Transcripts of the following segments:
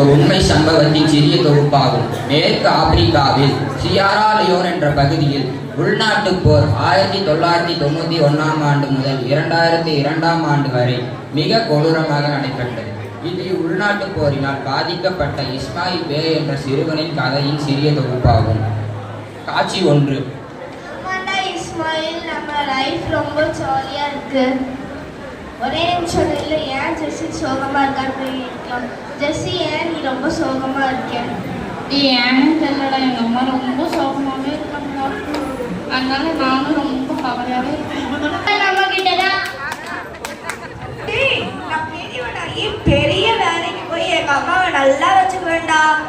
ஓர் உண்மை சம்பவத்தின் சிறிய தொகுப்பாகும். மேற்கு ஆப்பிரிக்காவில் சியாரா லியோன் என்ற பகுதியில் உள்நாட்டுப் போர் 1991 ஆண்டு முதல் 2002 ஆண்டு வரை மிக கொடூரமாக நடைபெற்றது. இது உள்நாட்டுப் போரினால் பாதிக்கப்பட்ட இஸ்மாயில் பே என்ற சிறுவனின் கதையின் சிறிய தொகுப்பாகும். காட்சி 1. இஸ்மாயில், நம்ம லைஃப் ரொம்ப ஜாலியா இருக்கு. ஒரே நிமிஷம் இல்லை, ஏன் ஜெஸ்ஸி சோகமா இருக்கான்னு. ஜெஸ்ஸி, ஏன் நீ ரொம்ப சோகமா இருக்க? ஏன்னு தெரியலடா, எங்க அம்மா ரொம்ப சோகமாவே இருக்காங்க. அதனால நானும் ரொம்ப கவலையாவே இருக்கேன். நம்ம கிட்டதான் பெரிய வேலைக்கு போய் எங்க அம்மாவை நல்லா வச்சுக்க வேண்டாம்.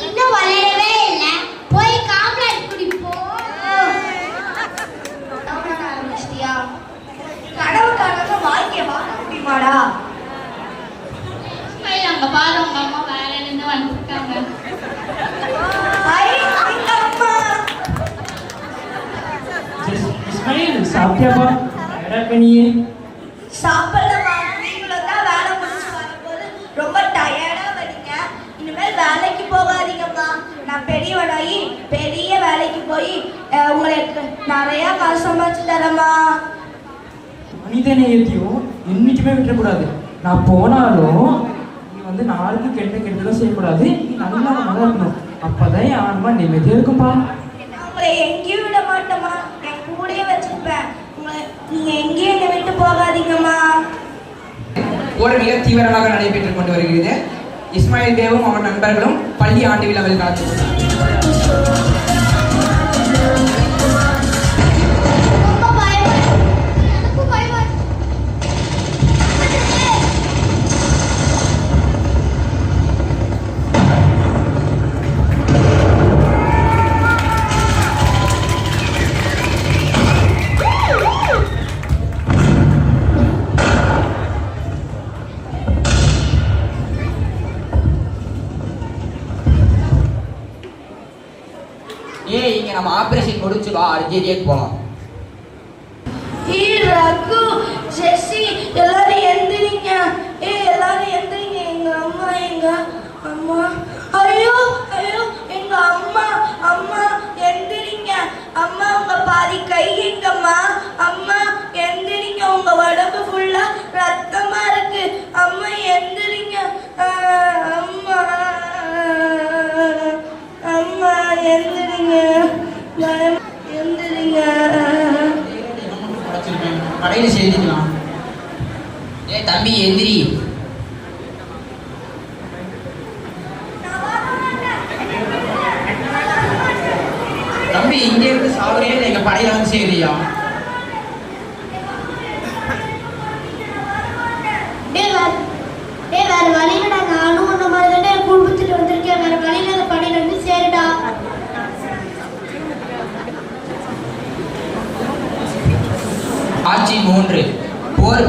இன்னும் வளரவே இல்லை, போய் காம்ப்ளெக்ஸ் குடிப்போம். கனவு காணாம வாழ்க்கைய வாழ முடியுமாடா? அங்க பாரு, உங்க அம்மா வேலையில இருந்து வந்துட்டாங்க. சாப்பிட்டியாப்பா? சாப்பிடலமா, நீங்களும் தான் வேலை முடிச்சு வரும்போது ரொம்ப டயர்டா வரீங்க. இனிமேல் வேலைக்கு போகாதீங்கம்மா. நான் பெரியவனாகி பெரிய வேலைக்கு போய் உங்களுக்கு நிறைய காசு சம்பாதிச்சு தரேம்மா. மனித நேயத்தையும் என்னைக்குமே விட்டுறக்கூடாது. நான் போனாலும் நீ வந்து நாளுக்கு கெட்டதும் செய்யக்கூடாது. நீ நல்லா இருக்கணும். அப்பதான் என் ஆன்மா நிம்மதியா இருக்கும்பா. உங்களை எங்கேயும் விட மாட்டேம்மா, என் கூடயே வச்சிருப்பேன். நீங்க எங்கேயும் என்னை விட்டு போகாதீங்கம்மா. போர் மிக தீவிரமாக நடைபெற்றுக் கொண்டு வருகிறது. இஸ்மாயில் தேவும் அவர் நண்பர்களும் பள்ளி ஆண்டு விழாவில் கலந்து இங்க நம்ம ஆபரேஷன் முடிச்சு வா, அல்ஜீரியாக்கு போலாம். ரகு, ஜெஸ்ஸி, எல்லாரும் எந்திரிங்க. எல்லாரும் எந்திரிங்க. எங்க அம்மா, எங்க அம்மா. ஐயோ ஐயோ, எங்க அம்மா. அம்மா எந்திரிங்க. அம்மா, உங்க பாதி கை எங்கம்மா? அம்மா எந்திரிங்க, உங்க உடம்பு ஃபுல்லா ரத்தமா இருக்கு. அம்மா எந்திரிங்க. அம்மா அம்மா எந்திரிங்க, எந்திரிங்க. கடையில் செய்திக்கலாம். தம்பி எந்திரி. தம்பி, இங்க இருந்து சாவரே எங்க படையில வந்து செய்யறியா? வேற வழியில நானும் அந்த மாதிரி தானே குடும்பத்துட்டு வந்திருக்கேன். வேற வழியில அந்த படையில இருந்து சேருடா. காட்சி 3. போர்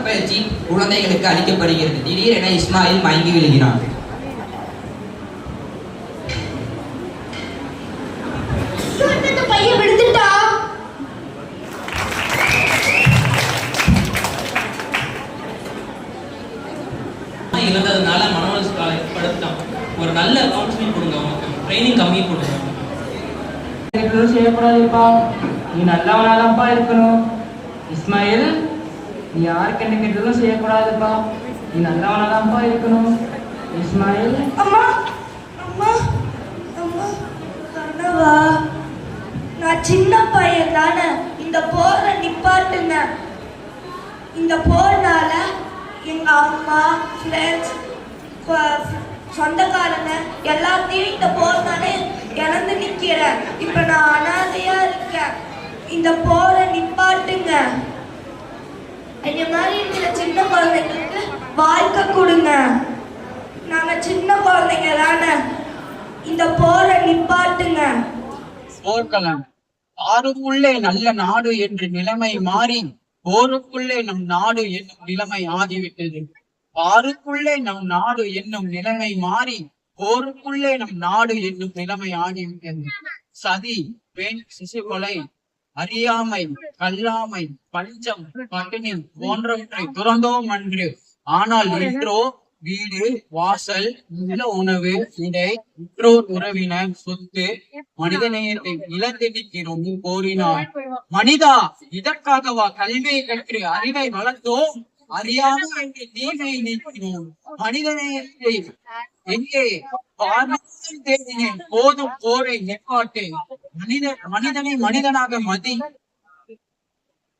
பயிற்சி குழந்தைகளுக்கு அளிக்கப்படுகிறது. திடீரென இஸ்மாயில் மயங்கி விழுகிறான். பையன் விழுந்துட்டா. இருந்ததுனால மனோபடுத்தான். ஒரு நல்ல கவுன்சிலிங் கொடுங்க, ட்ரைனிங் கம்மி கொடுங்க. செய்யக்கூடாதுப்பா. நீ நல்லவனாதான்ப்பா இருக்கணும். இஸ்மாயில், நீ யாருக்கு என்ன கெட்டதும் செய்யக்கூடாதுப்பா. நீ நல்லவனாதான்ப்பா இருக்கணும். இஸ்மாயில். அம்மா அம்மா அம்மா, கனவா? நான் சின்ன பையன் தானே. இந்த போரை நிப்பாட்டுங்க. இந்த போர்னால எங்க அம்மா, ஃப்ரெண்ட்ஸ், சொந்தக்காரங்க எல்லாத்தையும் இந்த போர்னால இழந்து நிக்கிறேன். இப்ப நான் அனாதையா இருக்கேன். இந்த போரை நிப்பாட்டுங்க. இந்த மாதிரி இருக்கிற சின்ன குழந்தைங்களுக்கு வாழ்க்கை கொடுங்க. நாங்க சின்ன குழந்தைங்க தானே. இந்த போரை நிப்பாட்டுங்க. போர்க்களம் ஆறுக்குள்ளே நல்ல நாடு என்று நிலைமை மாறி போருக்குள்ளே நம் நாடு என்னும் நிலைமை ஆகிவிட்டது. ஆறுக்குள்ளே நம் நாடு என்னும் நிலைமை மாறி போருக்குள்ளே நம் நாடு என்னும் நிலைமை ஆகிவிட்டது. சதி, பெண் சிசுகொலை, அறியாமை, கல்லாமை, பஞ்சம், பட்டினி போன்றவற்றை துறந்தோம் அன்று. ஆனால் இன்றோ வீடு, வாசல், நல்ல உணவு, இடை, உற்றோர் உறவினர், சொத்து, மனிதநேயத்தை இழந்து நிற்கிறோம் கோரினார். மனிதா, இதற்காகவா கல்வியை கற்று அறிவை வளர்த்தோம்? அறியாமல் என்று தீமை நிற்கிறோம். மனிதநேயத்தை எங்கே பார்வையில் தேடினேன். போதும் போரை நிற்பாட்டு. மனிதனை மனிதனாக மதி.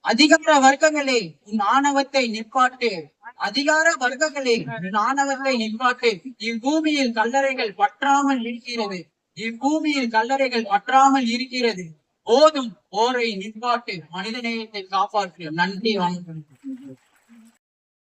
அதிகார வர்க்கங்களே, உன் ஆணவத்தை நிற்பாட்டு. அதிகார வர்க்கங்களே, உன் ஆணவத்தை நிற்பாட்டு. இப்பூமியில் கல்லறைகள் பற்றாமல் இருக்கிறது. இப்பூமியில் கல்லறைகள் பற்றாமல் இருக்கிறது. போதும் போரை நிற்பாட்டு. மனிதநேயத்தை காப்பாற்று. நன்றி, வணக்கம்.